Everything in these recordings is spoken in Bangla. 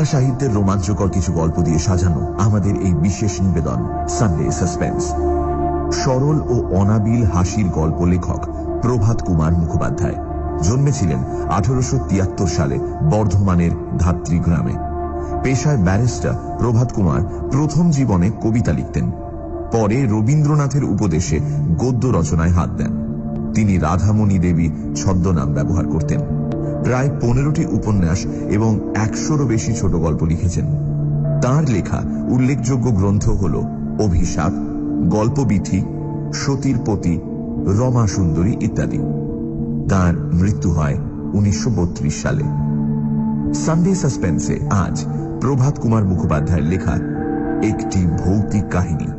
বাংলা সাহিত্যের রোমাঞ্চকর কিছু গল্প দিয়ে সাজানো আমাদের এই বিশেষ নিবেদন সানডে সাসপেন্স। সরল ও অনাবিল হাসির গল্প লেখক প্রভাত কুমার মুখোপাধ্যায় জন্মেছিলেন 1873 সালে বর্ধমানের ধাত্রী গ্রামে। পেশায় ব্যারিস্টার প্রভাত কুমার প্রথম জীবনে কবিতা লিখতেন, পরে রবীন্দ্রনাথের উপদেশে গদ্য রচনায় হাত দেন। তিনি রাধামণি দেবী ছদ্মনাম ব্যবহার করতেন। প্রায় 15টি উপন্যাস এবং 100-রও বেশি ছোট গল্প লিখেছেন। তাঁর লেখা উল্লেখযোগ্য গ্রন্থ হল অভিশাপ, গল্পবিথি, সতীর পতি, রমা সুন্দরী ইত্যাদি। তাঁর মৃত্যু হয় 1932 সালে। সানডে সাসপেন্সে আজ প্রভাত কুমার মুখোপাধ্যায়ের লেখা একটি ভৌতিক কাহিনী।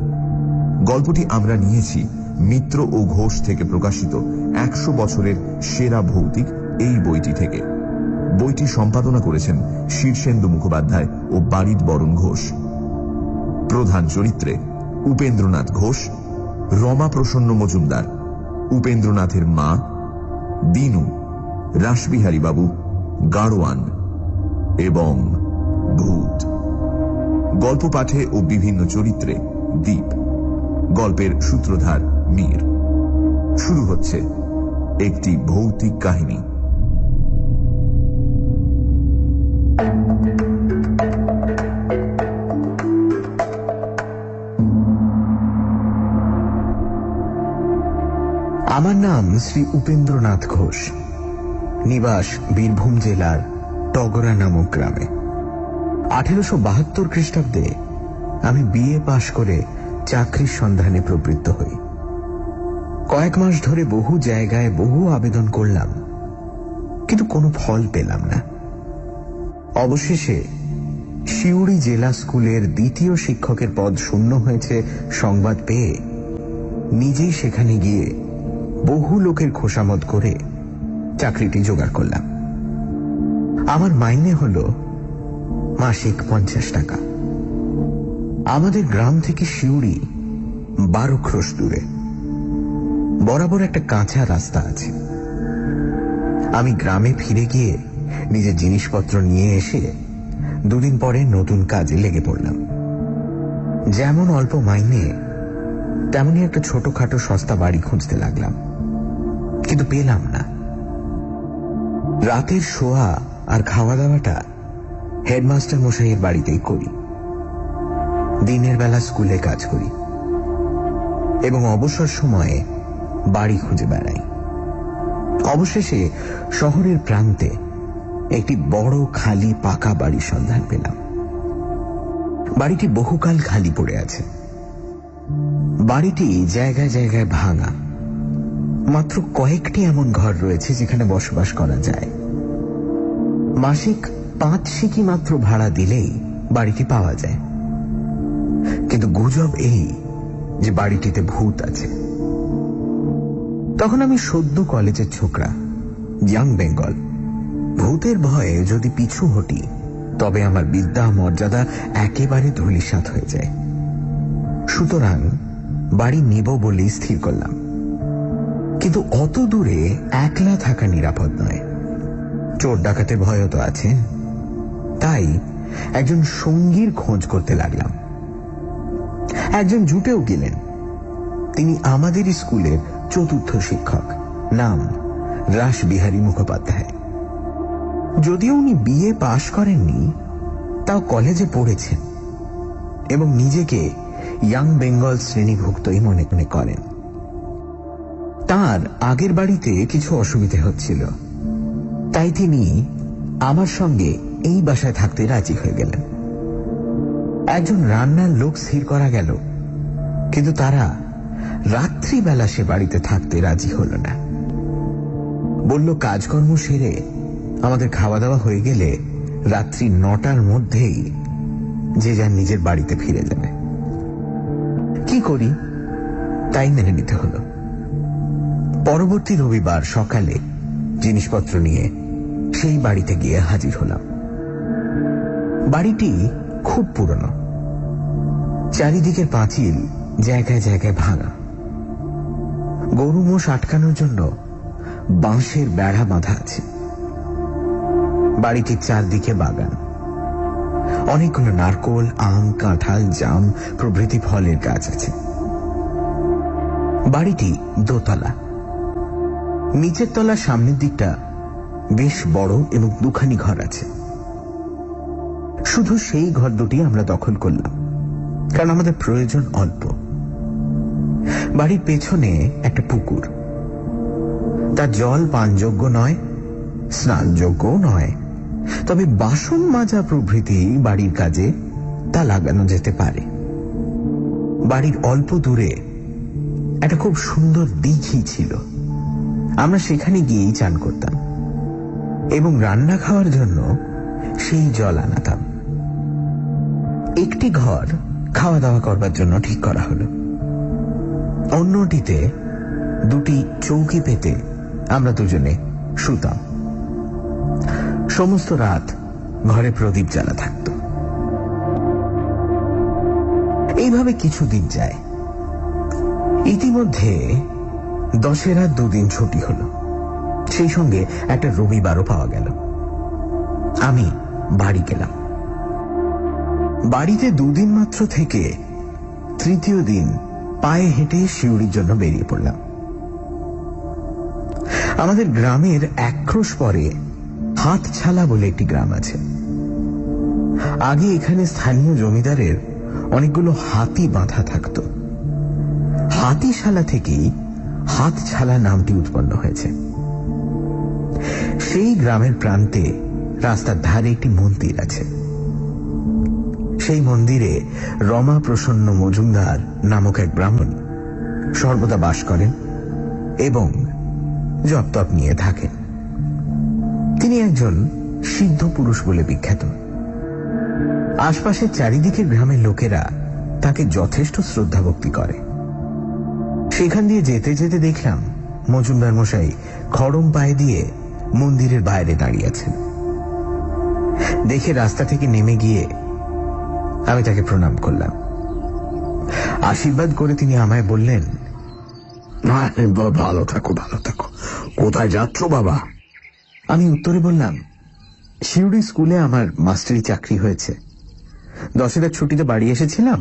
গল্পটি আমরা নিয়েছি মিত্র ও ঘোষ থেকে প্রকাশিত 100 বছরের সেরা ভৌতিক এই বইটি থেকে। বইটি সম্পাদনা করেছেন শীর্ষেন্দু মুখোপাধ্যায় ও বারিদ বরণ ঘোষ। প্রধান চরিত্রে উপেন্দ্রনাথ ঘোষ, রমা প্রসন্ন মজুমদার, উপেন্দ্রনাথের মা, দিনু, রাসবিহারী বাবু, গাড়োয়ান এবং ভূত। গল্প পাঠে ও বিভিন্ন চরিত্রে দীপ। গল্পের সূত্রধার মীর। শুরু হচ্ছে একটি ভৌতিক কাহিনী। আমার নাম শ্রী উপেন্দ্রনাথ ঘোষ, নিবাস বীরভূম জেলার টগরা নামক গ্রামে। 1872 খ্রিস্টাব্দে আমি বিএ পাশ করে চাকরির সন্ধানে প্রবৃত্ত হই। কয়েক মাস ধরে বহু জায়গায় বহু আবেদন করলাম, কিন্তু কোনো ফল পেলাম না। অবশেষে সিউড়ি জেলা স্কুলের দ্বিতীয় শিক্ষকের পদ শূন্য হয়েছে সংবাদ পেয়ে নিজেই সেখানে গিয়ে বহু লোকের খোসামত করে চাকরিটি জোগাড় করলাম। আমার মাইনে হল মাসিক 50 টাকা। আমাদের গ্রাম থেকে সিউড়ি 12 ক্রোশ দূরে। বরাবর একটা কাঁচা রাস্তা আছে। আমি গ্রামে ফিরে গিয়ে নিজের জিনিসপত্র নিয়ে এসে দুদিন পরে নতুন কাজে লেগে পড়লাম। যেমন অল্প মাইনে, তেমনি একটা ছোটখাটো সস্তা বাড়ি খুঁজতে লাগলাম, কিন্তু পেলাম না। রাতের শোয়া আর খাওয়া দাওয়াটা হেডমাস্টার মশাইয়ের বাড়িতেই করি। দিনের বেলা স্কুলে কাজ করি এবং অবসর সময়ে বাড়ি খুঁজে বেড়াই। অবশেষে শহরের প্রান্তে একটি বড় খালি পাকা বাড়ির সন্ধান পেলাম। বাড়িটি বহুকাল খালি পড়ে আছে। বাড়িটি জায়গায় জায়গায় ভাঙা। মাত্র কয়েকটি এমন ঘর রয়েছে যেখানে বসবাস করা যায়। মাসিক 5 সিকি মাত্র ভাড়া দিলেই বাড়িটি পাওয়া যায়। কিন্তু গুজব এই যে বাড়িটিতে ভূত আছে। তখন আমি সদ্য কলেজের ছোকরা, ইয়াং বেঙ্গল। ভূতের ভয়ে যদি পিছু হটি তবে আমার বিদ্যা মর্যাদা একেবারে ধূলিসাৎ হয়ে যায়। সুতরাং বাড়ি নিব বলেই স্থির করলাম। কিন্তু অত দূরে একলা থাকা নিরাপদ নয়। চোর ডাকাতের ভয়ও তো আছে। তাই একজন সঙ্গীর খোঁজ করতে লাগলাম। একজন জুটেও গেলেন। তিনি আমাদের স্কুলের 4র্থ শিক্ষক, নাম রাসবিহারী মুখোপাধ্যায়। যদিও উনি বিএ পাশ করেননি, তাও কলেজে পড়েছেন এবং নিজেকে ইয়াং বেঙ্গল শ্রেণীভুক্তই মনে মনে করেন। তার আগের বাড়িতে কিছু অসুবিধে হচ্ছিল, তাই তিনি আমার সঙ্গে এই বাসায় থাকতে রাজি হয়ে গেলেন। একজন রান্নার লোক স্থির করা গেল, কিন্তু তারা রাত্রিবেলা সে বাড়িতে থাকতে রাজি হল না। বলল কাজকর্ম সেরে আমাদের খাওয়া দাওয়া হয়ে গেলে রাত্রি 9টার মধ্যেই যে যার নিজের বাড়িতে ফিরে যাবে। কি করি, তাই মেনে নিতে হলো। পরবর্তী রবিবার সকালে জিনিসপত্র নিয়ে সেই বাড়িতে গিয়ে হাজির হলাম। বাড়িটি খুব পুরনো। চারিদিকের পাঁচিল জায়গায় জায়গায় ভাঙা। গরু মোষ আটকানোর জন্য বাঁশের বেড়া বাঁধা আছে। বাড়িটির চারদিকে বাগান। অনেকগুলো নারকোল, আম, কাঁঠাল, জাম প্রভৃতি ফলের গাছ আছে। বাড়িটি দোতলা। নিচের তলার সামনের দিকটা বেশ বড় এবং দুখানি ঘর আছে। শুধু সেই ঘর দুটি আমরা দখল করলাম, কারণ আমাদের প্রয়োজন অল্প। বাড়ির পেছনে একটা পুকুর। তার জল পানযোগ্য নয়, স্নানযোগ্যও নয়, তবে বাসন মাজা প্রভৃতি বাড়ির কাজে তা লাগানো যেতে পারে। বাড়ির অল্প দূরে একটা খুব সুন্দর দিঘি ছিল। আমরা সেখানে গিয়েই চান করতাম এবং রান্না খাওয়ার জন্য সেই জল আনাতাম। একটি ঘর খাওয়া দাওয়া করবার জন্য ঠিক করা হলো। অন্যটিতে দুটি চৌকি পেতে আমরা দুজনে শুতাম। সমস্ত রাত ঘরে প্রদীপ জ্বালা থাকত। এইভাবে কিছুদিন যায়। ইতিমধ্যে দশেরার দুদিন ছুটি হলো, সেই সঙ্গে একটা রবিবারও পাওয়া গেল। আমি বাড়ি গেলাম। বাড়িতে দুদিন মাত্র থেকে তৃতীয় দিন পায়ে হেঁটে শিউড়ির জন্য বেরিয়ে পড়লাম। আমাদের গ্রামের এক ক্রোশ পরে হাতছালা বলে একটি গ্রাম আছে। আগে এখানে স্থানীয় জমিদারের অনেকগুলো হাতি বাঁধা থাকত। হাতিশালা থেকেই হাতছালা নামটি উৎপন্ন হয়েছে। সেই গ্রামের প্রান্তে রাস্তার ধারে একটি মন্দির আছে। সেই মন্দিরে রমা প্রসন্ন মজুমদার নামক এক ব্রাহ্মণ সর্বদা বাস করেন এবং জপ তপ নিয়ে থাকেন। তিনি একজন সিদ্ধ পুরুষ বলে বিখ্যাত। আশপাশের চারিদিকের গ্রামের লোকেরা তাকে যথেষ্ট শ্রদ্ধা ভক্তি করে। সেখান দিয়ে যেতে যেতে দেখলাম মজুমদার মশাই খড়ম পায়ে দিয়ে মন্দিরের বাইরে দাঁড়িয়ে আছেন। দেখে রাস্তা থেকে নেমে গিয়ে আমি তাকে প্রণাম করলাম। আশীর্বাদ করে তিনি আমায় বললেন, ভালো থাকো, ভালো থাকো। কোথায় যাচ্ছ বাবা? আমি উত্তরে বললাম, শিউড়ি স্কুলে আমার মাস্টারি চাকরি হয়েছে। দশেরার ছুটিতে বাড়ি এসেছিলাম,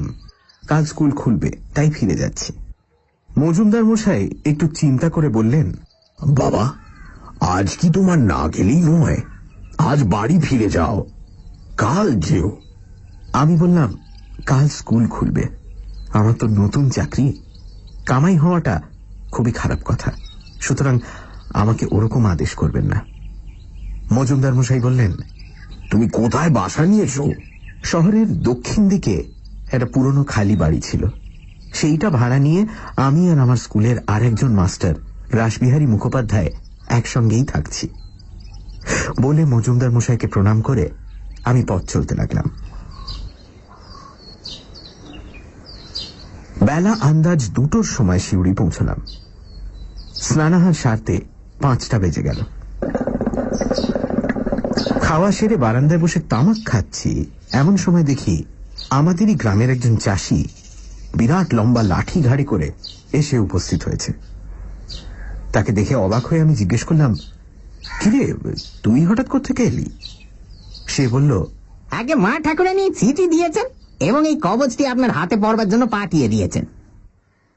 কাল স্কুল খুলবে তাই ফিরে যাচ্ছি। মজুমদার মশাই একটু চিন্তা করে বললেন, বাবা, আজ কি তোমার না গেলেই নয়, আজ বাড়ি ফিরে যাও, কাল যেও। আমি বললাম, কাল স্কুল খুলবে, আমার তো নতুন চাকরি, কামাই হওয়াটা খুবই খারাপ কথা, সুতরাং আমাকে ওরকম আদেশ করবেন না। মজুমদার মশাই বললেন, তুমি কোথায় বাসা নিয়েছো? শহরের দক্ষিণ দিকে একটা পুরনো খালি বাড়ি ছিল, সেইটা ভাড়া নিয়ে আমি আর আমার স্কুলের আরেকজন মাস্টার রাসবিহারী মুখোপাধ্যায় একসঙ্গেই থাকছি। বলে মজুমদার মশাইকে প্রণাম করে আমি পথ চলতে লাগলাম। বেলা আন্দাজ 2টোর সময় শিউড়ি পৌঁছলাম। স্নানাহার সারতে 5টা বেজে গেল। খাওয়া সেরে বারান্দায় বসে তামাক খাচ্ছি, এমন সময় দেখি আমাদেরই গ্রামের একজন চাষি বিরাট লম্বা লাঠি ঘাড়ে করে এসে উপস্থিত হয়েছে। তাকে দেখে অবাক হয়ে আমি জিজ্ঞেস করলাম, কিরে, তুই হঠাৎ কোত্থেকে এলি? সে বলল, আগে মা ঠাকুরানী চিঠি দিয়েছেন এবং এই কবচটি আপনার হাতে পড়বার জন্য পাঠিয়ে দিয়েছেন।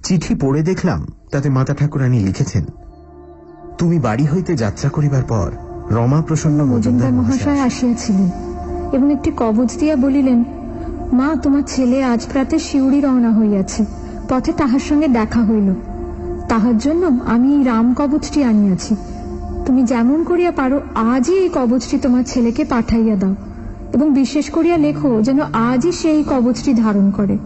চিঠি পড়ে দেখলাম তাতে মাতা ঠাকুরানী লিখেছেন, তুমি বাড়ি হইতে যাত্রা করিবার পর রমা প্রসন্ন মজুমদার মহাশয় আসিয়াছিলেন এবং একটি কবচ দিয়া বলিলেন, মা, তোমার ছেলে আজ প্রাতে শিউড়ি রওনা হইয়াছে, পথে তাহার সঙ্গে দেখা হইল। তাহার জন্য আমি এই রাম কবচটি আনিয়াছি। তুমি যেমন করিয়া পারো আজই এই কবচটি তোমার ছেলেকে পাঠাইয়া দাও এবং বিশেষ করিয়া লেখো যেন আজই সে এই কবচটি ধারণ করে।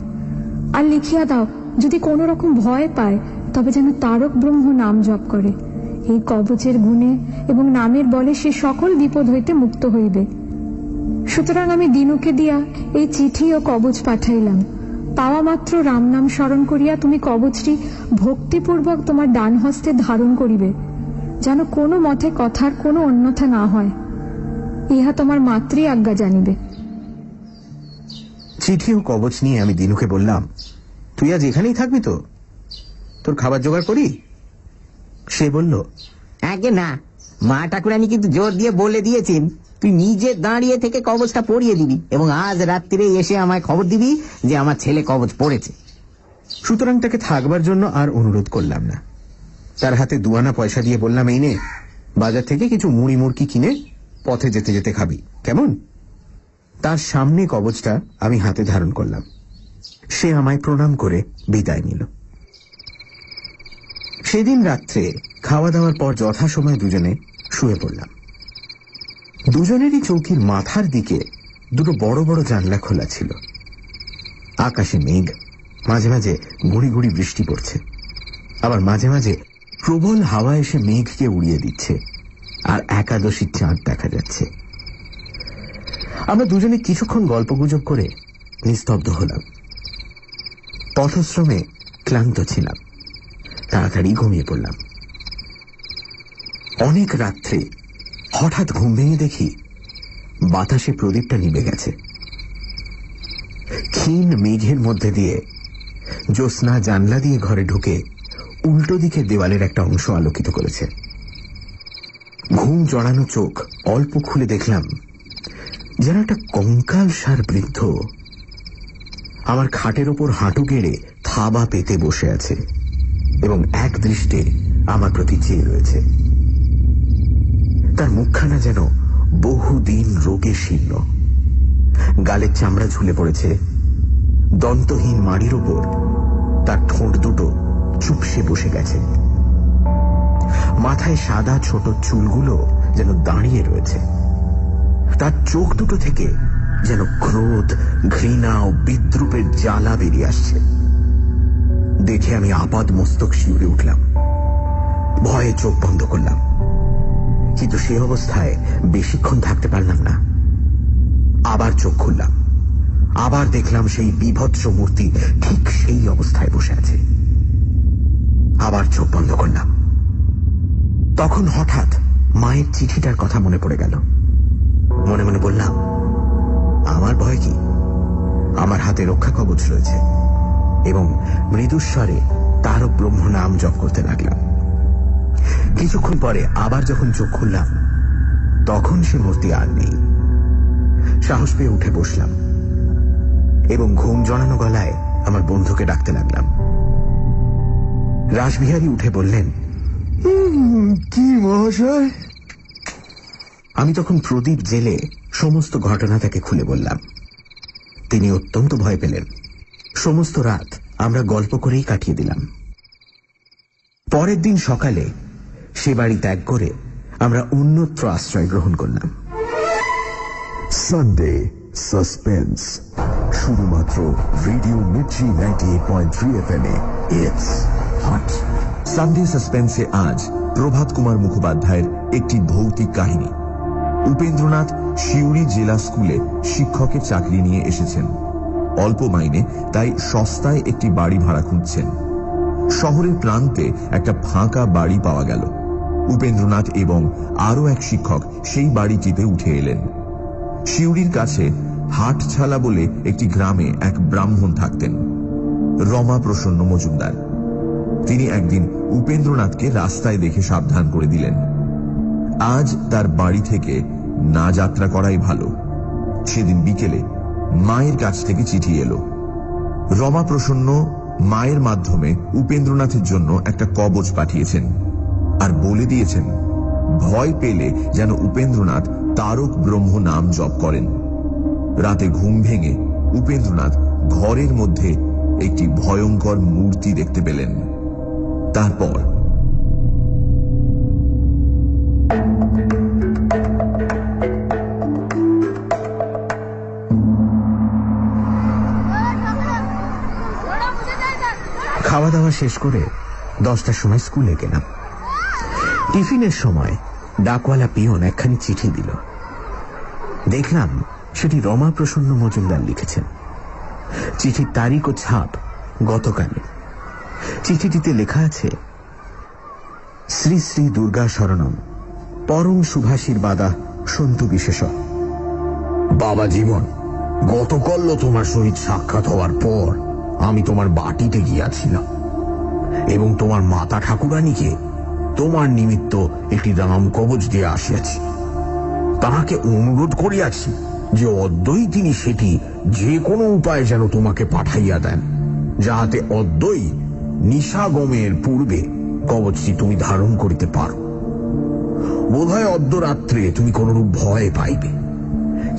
আর লিখিয়া দাও, যদি কোনো রকম ভয় পায় তবে যেন তারক ব্রহ্ম নাম জপ করে। এই কবচের গুণে এবং নামের বলে সে সকল বিপদ হইতে মুক্ত হইবে। সুতরাং আমি দিনুকে দিয়া এই চিঠি ও কবচ পাঠাইলাম। পাওয়া মাত্র রাম নাম স্মরণ করিয়া তুমি কবচটি ভক্তিপূর্বক তোমার ডান হস্তে ধারণ করিবে, যেন কোনো মতে কথার কোনো অন্যথা না হয়। ইহা তোমার মাতৃ আজ্ঞা জানিবে। চিঠি ও কবচ নিয়ে আমি দিনুকে বললাম, তুই আজ এখানেই থাকবি তো? তোর খাবার জোগাড় করি? সে বলল, আগে না, মা ঠাকুরানী কিন্তু জোর দিয়ে বলে দিয়েছেন তুই নিজে দাঁড়িয়ে থেকে কবচটা পরিয়ে দিবি এবং আজ রাত্রিরে এসে আমায় খবর দিবি যে আমার ছেলে কবচ পড়েছে। সুতরাং তাকে থাকবার জন্য আর অনুরোধ করলাম না। তার হাতে 2 আনা পয়সা দিয়ে বললাম, এই নে, বাজার থেকে কিছু মুড়ি মুড়কি কিনে পথে যেতে যেতে খাবি, কেমন? তার সামনে কবচটা আমি হাতে ধারণ করলাম। সে আমায় প্রণাম করে বিদায় নিল। সেদিন রাত্রে খাওয়া দাওয়ার পর যথাসময়ে দুজনে শুয়ে পড়লাম। দুজনেরই চৌকির মাথার দিকে 2 বড় বড় জানলা খোলা ছিল। আকাশে মেঘ, মাঝে মাঝে গুঁড়ি গুঁড়ি বৃষ্টি পড়ছে, আবার মাঝে মাঝে প্রবল হাওয়া এসে মেঘকে উড়িয়ে দিচ্ছে, আর একাদশীর চাঁদ দেখা যাচ্ছে। আমরা দুজনে কিছুক্ষণ গল্পগুজব করে নিস্তব্ধ হলাম। পথশ্রমে ক্লান্ত ছিলাম, তাড়াতাড়ি ঘুমিয়ে পড়লাম। অনেক রাত্রে হঠাৎ ঘুম ভেঙে দেখি বাতাসে প্রদীপটা নিভে গেছে। ক্ষীণ মেঘের মধ্যে দিয়ে জ্যোৎস্না জানলা দিয়ে ঘরে ঢুকে উল্টো দিকে দেওয়ালের একটা অংশ আলোকিত করেছে। ঘুম জড়ানো চোখ অল্প খুলে দেখলাম যেন একটা কঙ্কালসার বৃদ্ধ আমার খাটের ওপর হাঁটু গেড়ে থাবা পেতে বসে আছে এবং এক দৃষ্টে আমার প্রতি চেয়ে রয়েছে। তার মুখখানা যেন বহুদিন রোগে শীর্ণ, গালের চামড়া ঝুলে পড়েছে, দন্তহীন মাড়ির ওপর তার ঠোঁট দুটো চুপসে বসে গেছে। মাথায় সাদা ছোট চুলগুলো যেন দাঁড়িয়ে রয়েছে। তার চোখ দুটো থেকে যেন ক্রোধ, ঘৃণা ও বিদ্রুপের জ্বালা বেরিয়ে আসছে। দেখে আমি আপাদ মস্তক শিউরে উঠলাম, ভয়ে চোখ বন্ধ করলাম। কিন্তু সে অবস্থায় বেশিক্ষণ থাকতে পারলাম না। আবার চোখ খুললাম, আবার দেখলাম সেই বীভৎস মূর্তি ঠিক সেই অবস্থায় বসে আছে। আবার চোখ বন্ধ করলাম। তখন হঠাৎ মায়ের চিঠিটার কথা মনে পড়ে গেল। মনে মনে বললাম, আমার ভয় কি? আমার হাতে রক্ষা কবচ রয়েছে। এবং মৃদুস্বরে তারও ব্রহ্ম নাম জপ করতে লাগলাম। কিছুক্ষণ পরে আবার যখন চোখ খুললাম, তখন সে মূর্তি আর নেই। সাহস পেয়ে উঠে বসলাম এবং ঘুম জড়ানো গলায় আমার বন্ধুকে ডাকতে লাগলাম। রাসবিহারী উঠে বললেন, কি মহাশয়? আমি তখন প্রদীপ জেলে সমস্ত ঘটনা তাকে খুলে বললাম। তিনি অত্যন্ত ভয় পেলেন। সমস্ত রাত আমরা গল্প করেই কাটিয়ে দিলাম। পরের দিন সকালে সে বাড়ি ত্যাগ করে আমরা অন্যত্র আশ্রয় গ্রহণ করলাম। সানডে সাসপেন্স শুধুমাত্র রেডিও মির্চি 98.3 FM এ। It's hot. সানডে সাসপেন্সে আজ প্রভাত কুমার মুখোপাধ্যায়ের একটি ভৌতিক কাহিনী। উপেন্দ্রনাথ সিউড়ি জেলা স্কুলে শিক্ষকের চাকরি নিয়ে এসেছেন। অল্প মাইনে, তাই সস্তায় একটি বাড়ি ভাড়া খুঁজছেন। শহরের প্রান্তে একটা ফাঁকা বাড়ি পাওয়া গেল। উপেন্দ্রনাথ এবং আরো এক শিক্ষক সেই বাড়িটিতে উঠে এলেন। সিউড়ির কাছে হাটছালা বলে একটি গ্রামে এক ব্রাহ্মণ থাকতেন, রমা প্রসন্ন মজুমদার। তিনি একদিন উপেন্দ্রনাথকে রাস্তায় দেখে সাবধান করে দিলেন, আজ তার বাড়ি থেকে না যাত্রা করাই ভালো। সেদিন বিকেলে মায়ের কাছ থেকে চিঠি এলো। রমা প্রসন্ন মায়ের মাধ্যমে উপেন্দ্রনাথের জন্য একটা কবচ পাঠিয়েছেন আর বলে দিয়েছেন, ভয় পেলে যেন উপেন্দ্রনাথ তারক ব্রহ্ম নাম জপ করেন। রাতে ঘুম ভেঙে উপেন্দ্রনাথ ঘরের মধ্যে একটি ভয়ঙ্কর মূর্তি দেখতে পেলেন। তারপর খাওয়া দাওয়া শেষ করে 10টার সময় স্কুলে গেলাম। টিফিনের সময় ডাকওয়ালা পিয়ন একখানি চিঠি দিল। দেখলাম সেটি রমা প্রসন্ন মজুমদার লিখেছেন। চিঠির তারিখ ও ছাপ গতকালে। চিঠিটিতে লেখা আছে, শ্রী শ্রী দুর্গা শরণম, পরম শুভাশীর্বাদা সন্তু বিশেষ। বাবা জীবন, গতকাল তোমার সহিত সাক্ষাৎ হওয়ার পর আমি তোমার বাটিতে গিয়াছিলাম এবং তোমার মাতা ঠাকুরানীকে তোমার নিমিত্ত একটি রাম কবচ দিয়ে আসিয়াছি। তাহাকে অনুরোধ করিয়াছি যে অদ্যই তিনি সেটি যে কোনো উপায়ে যেন তোমাকে পাঠাইয়া দেন, যাহাতে অদ্যই নিশাগমের পূর্বে কবচটি তুমি ধারণ করিতে পারো। বোধহয় অদ্য রাত্রে তুমি কোনরূপ ভয় পাইবে,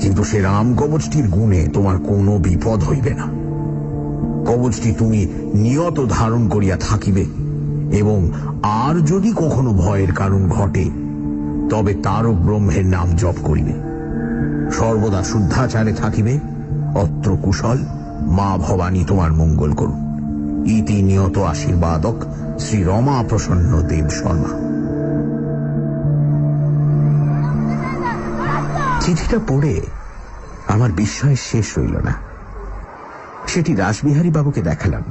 কিন্তু সে রাম কবচটির গুণে তোমার কোনো বিপদ হইবে না। কবচটি তুমি নিয়ত ধারণ করিয়া থাকিবে, এবং আর যদি কখনো ভয়ের কারণ ঘটে তবে তারক ব্রহ্মের নাম জপ করিবে। সর্বদা শুদ্ধাচারে থাকিবে। অত্র কুশল। মা ভবানী তোমার মঙ্গল করুন। ইতি নিয়ত আশীর্বাদক শ্রী রমা প্রসন্ন দেব শর্মা। চিঠিটা পড়ে আমার বিস্ময় শেষ রইল না। সেটি রাসবিহারী বাবুকে দেখালাম।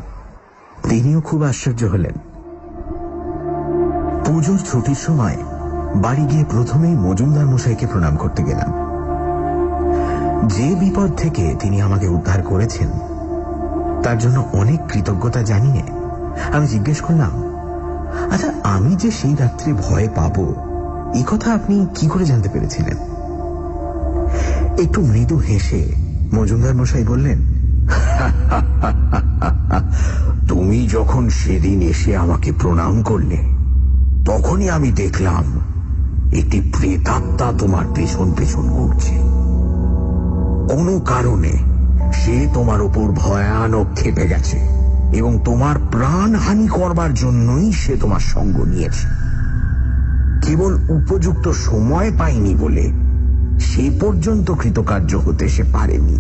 তিনিও খুব আশ্চর্য হলেন। পুজোর ছুটির সময় বাড়ি গিয়ে প্রথমেই মজুমদার মশাইকে প্রণাম করতে গেলাম। যে বিপদ থেকে তিনি আমাকে উদ্ধার করেছেন তার জন্য অনেক কৃতজ্ঞতা জানিয়ে আমি জিজ্ঞেস করলাম, আচ্ছা, আমি যে সেই রাত্রে ভয় পাবো এই কথা আপনি কি করে জানতে পেরেছিলেন? একটু মৃদু হেসে মজুমদার মশাই বললেন, তুমি যখন সেদিন এসে আমাকে প্রণাম করলে তখনই আমি দেখলাম একটি প্রেতাত্মা তোমার পেছন পেছন ঘুরছে। কোনো কারণে সে তোমার উপর ভয়ানক ক্ষেপে গেছে এবং তোমার প্রাণহানি করবার জন্যই সে তোমার সঙ্গ নিয়েছে। কেবল উপযুক্ত সময় পাইনি বলে সে পর্যন্ত কৃতকার্য হতে সে পারেনি।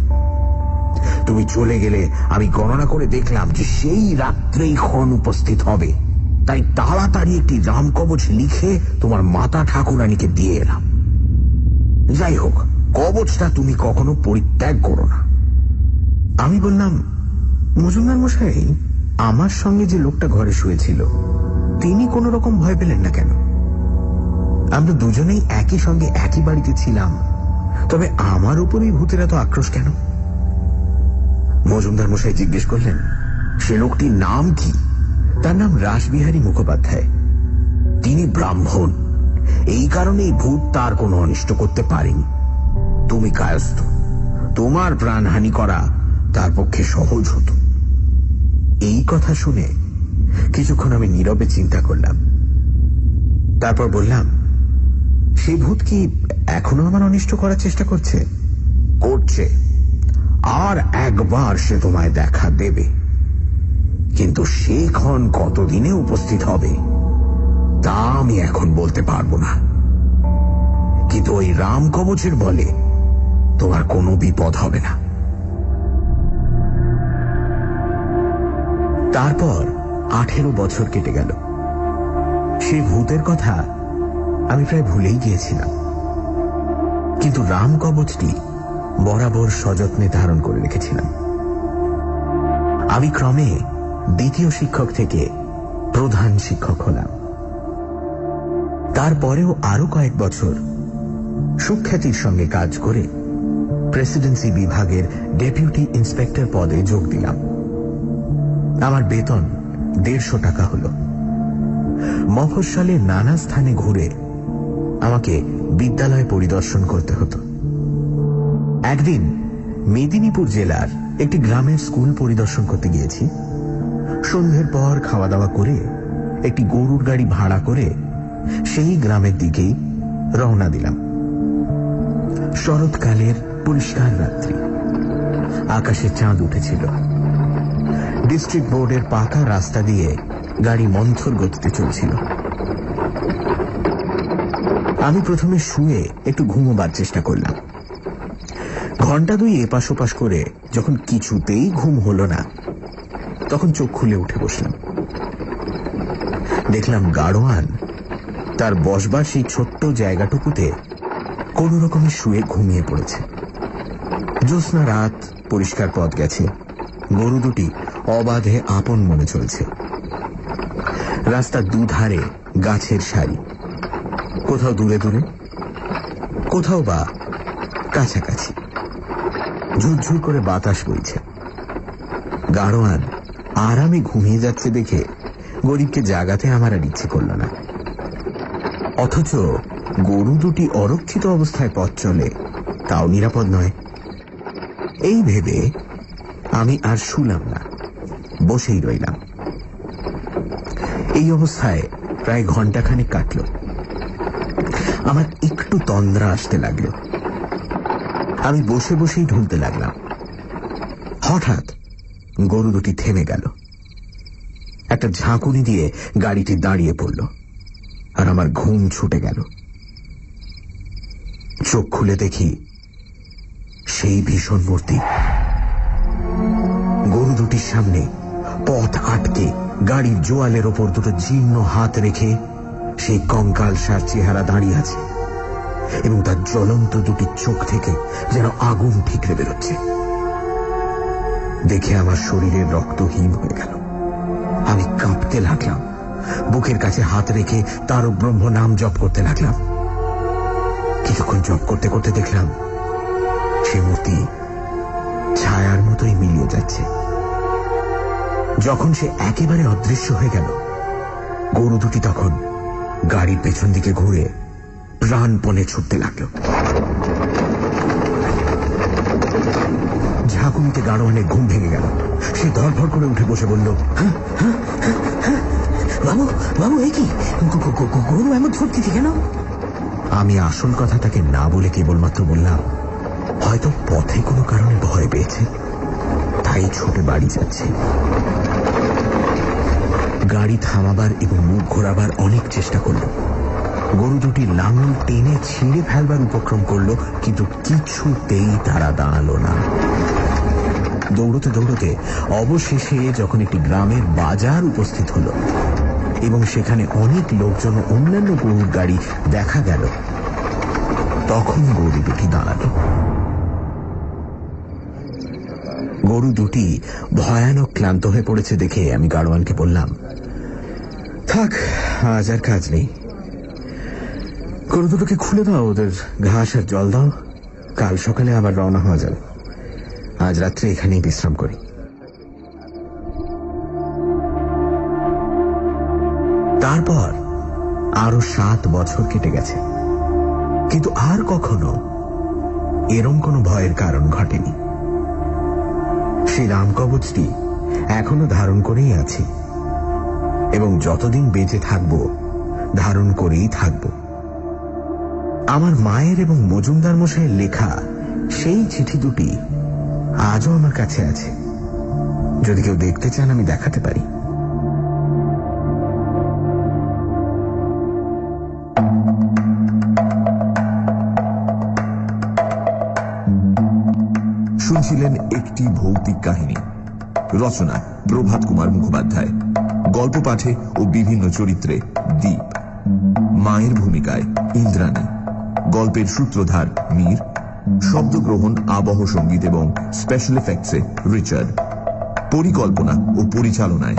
তুমি চলে গেলে আমি গণনা করে দেখলাম যে সেই রাত্রেই ক্ষণ উপস্থিত হবে, তাই তাড়াতাড়ি একটি রামকবচ লিখে তোমার মাতা ঠাকুরানীকে দিয়ে এলাম। যাই হোক, কবচটা তুমি কখনো পরিত্যাগ করো না। আমি বললাম, মজুমদার মশাই, আমার সঙ্গে যে লোকটা ঘরে শুয়েছিল তিনি কোন রকম ভয় পেলেন না কেন? আমরা দুজনেই একই সঙ্গে একই বাড়িতে ছিলাম, তবে আমার উপরেই ভূতের এত আক্রোশ কেন? মজুমদার মশাই জিজ্ঞেস করলেন, সে লোকটির নাম কি? তার নাম রাসবিহারী মুখোপাধ্যায়। তিনি ব্রাহ্মণ, এই কারণেই ভূত তার কোনো অনিষ্ট করতে পারেনি। তুমি কায়স্থ, তোমার প্রাণহানি করা তার পক্ষে সহজ হতো। এই কথা শুনে কিছুক্ষণ আমি নীরবে চিন্তা করলাম। তারপর বললাম, সেই ভূত কি এখনো আমার অনিষ্ট করার চেষ্টা করছে? করছে, আর একবার সে তোমায় দেখা দেবে, কিন্তু সে ক্ষণ কতদিনে উপস্থিত হবে তা আমি এখন বলতে পারবো না। কিন্তু ওই রাম কবচের বলে তোমার কোনো বিপদ হবে না। তারপর 18 বছর কেটে গেল। সেই ভূতের কথা আমি প্রায় ভুলেই গিয়েছিলাম, কিন্তু রাম কবচটি বরাবর সযত্নে ধারণ করে রেখেছিলাম। আমি ক্রমে দ্বিতীয় শিক্ষক থেকে প্রধান শিক্ষক হলাম। তারপরেও আরো কয়েক বছর সুখ্যাতির সঙ্গে কাজ করে প্রেসিডেন্সি বিভাগের ডেপুটি ইন্সপেক্টর পদে যোগ দিলাম। আমার বেতন 150 টাকা হল। মফস্বলে নানা স্থানে ঘুরে আমাকে বিদ্যালয় পরিদর্শন করতে হতো। একদিন মেদিনীপুর জেলার একটি গ্রামের স্কুল পরিদর্শন করতে গিয়েছি। সন্ধ্যের পর খাওয়া দাওয়া করে একটি গরুর গাড়ি ভাড়া করে সেই গ্রামের দিকেই রওনা দিলাম। শরৎকালের পরিষ্কার রাত্রি, আকাশে চাঁদ উঠেছিল। ডিস্ট্রিক্ট বোর্ডের পাকা রাস্তা দিয়ে গাড়ি মন্থর গতিতে চলছিল। আমি প্রথমে শুয়ে একটু ঘুমোবার চেষ্টা করলাম। ঘন্টা 2 এপাশ ওপাশ করে যখন কিছুতেই ঘুম হলো না, তখন চোখ খুলে উঠে বসলাম। দেখলাম গাড়োয়ান তার বসবার সেই ছোট্ট জায়গাটুকুতে কোন রকমে শুয়ে ঘুমিয়ে পড়েছে। জ্যোৎস্না রাত, পরিষ্কার পথ গেছে, গরু দুটি অবাধে আপন মনে চলছে। রাস্তার দুধারে গাছের সারি, কোথাও দূরে দূরে, কোথাও বা কাছাকাছি। ঝুরঝুর করে বাতাস বইছে। গাড়োয়ান আরামে ঘুমিয়ে যাচ্ছে দেখে গরিবকে জাগাতে আমার আর ইচ্ছে করল না। অথচ গরু দুটি অরক্ষিত অবস্থায় পথ চলে তাও নিরাপদ নয়। এই ভেবে আমি আর শুলাম না, বসেই রইলাম। এই অবস্থায় প্রায় ঘন্টাখানেক কাটল। আমার একটু তন্দ্রা আসতে লাগলো। আমি বসে বসেই ঢুলতে লাগলাম। হঠাৎ গরু দুটি থেমে গেল। একটা ঝাঁকুনি দিয়ে গাড়িটি দাঁড়িয়ে পড়ল, আর আমার ঘুম ছুটে গেল। চোখ খুলে দেখি সেই ভীষণ মূর্তি গরু দুটির সামনে পথ আটকে গাড়ির জোয়ালের ওপর দুটো জীর্ণ হাত রেখে সেই কঙ্কালসার চেহারা দাঁড়িয়ে আছে, এবং তার জ্বলন্ত দুটি চোখ থেকে যেন আগুন ঠিকরে বেরোচ্ছে। দেখে আমার শরীরের রক্ত হিম হয়ে গেল। আমি কাঁপতে লাগলাম, বুকের কাছে হাত রেখে তার ব্রহ্ম নাম জপ করতে লাগলাম। কিছুক্ষণ জপ করতে করতে দেখলাম সে মূর্তি ছায়ার মতোই মিলিয়ে যাচ্ছে। যখন সে একেবারে অদৃশ্য হয়ে গেল, গরু দুটি তখন গাড়ির পেছন দিকে ঘুরে প্রাণপণে ছুটতে লাগলো। ঝাঁকুনিতে গাড়োয়ানের ঘুম ভেঙে গেল। সে ধরফর করে উঠে বসে বলল, বাবু বাবু, এই কি গরু এমন ছুটতেছি কেন? আমি আসল কথা তাকে না বলে কেবলমাত্র বললাম, হয়তো পথে কোনো কারণে ভয় পেয়েছে, তাই ছুটে বাড়ি যাচ্ছে। গাড়ি থামাবার এবং মুখ ঘোরাবার অনেক চেষ্টা করল। গরু দুটি লাঙল টেনে ছিঁড়ে ফেলবার উপক্রম করলো, কিন্তু কিছুতেই তারা দাঁড়ালো না। দৌড়তে দৌড়তে অবশেষে যখন একটি গ্রামের বাজার উপস্থিত হলো এবং সেখানে অনেক লোকজন, অন্যান্য গরুর গাড়ি দেখা গেল, তখন গরু দুটি দাঁড়ালো। গরু দুটি ভয়ানক ক্লান্ত হয়ে পড়েছে দেখে আমি গাড়োয়ানকে বললাম, থাক, আজ আর কাজ নেই। গরু দুটোকে খুলে দাও, ওদের ঘাস আর জল দাও, কাল সকালে আবার রওনা হওয়া যাবে। আজ রাত্রে এখানেই বিশ্রাম করি। তারপর আরো 7 বছর কেটে গেছে, কিন্তু আর কখনো এরম কোনো ভয়ের কারণ ঘটেনি। সেই রামকবচটি এখনো ধারণ করেই আছি, এবং যতদিন বেঁচে থাকব ধারণ করেই থাকব। আমার মায়ের এবং মজুমদার মশাইয়ের লেখা সেই চিঠি দুটি আজও আমার কাছে আছে। যদি কেউ দেখতে চান আমি দেখাতে পারি। শুনছিলেন একটি ভৌতিক কাহিনী। রচনা প্রভাত কুমার মুখোপাধ্যায়। গল্প পাঠে ও বিভিন্ন চরিত্রে দীপ। মায়ের ভূমিকায় ইন্দ্রাণী। গল্পের সূত্রধার মীর। শব্দগ্রহণ, আবহ সঙ্গীত এবং স্পেশাল এফেক্টসে রিচার্ড। পরিকল্পনা ও পরিচালনায়